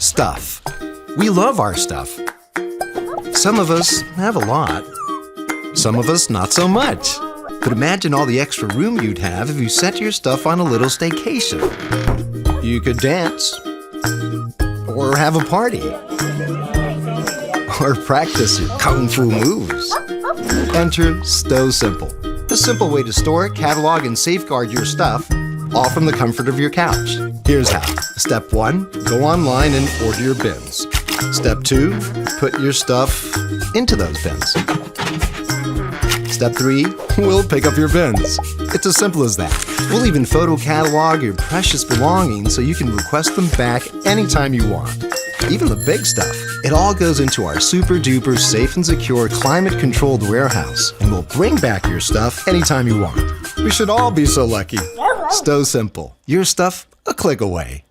Stuff. We love our stuff. Some of us have a lot. Some of us not so much. But imagine all the extra room you'd have if you set your stuff on a little staycation. You could dance, or have a party, or practice your kung fu moves. Enter Stow Simple, the simple way to store, catalog, and safeguard your stuff, all from the comfort of your couch. Here's how. Step 1, go online and order your bins. Step 2, put your stuff into those bins. Step 3, we'll pick up your bins. It's as simple as that. We'll even photo catalog your precious belongings so you can request them back anytime you want. Even the big stuff. It all goes into our super duper safe and secure climate controlled warehouse, and we'll bring back your stuff anytime you want. We should all be so lucky. Stow Simple. Your stuff a click away.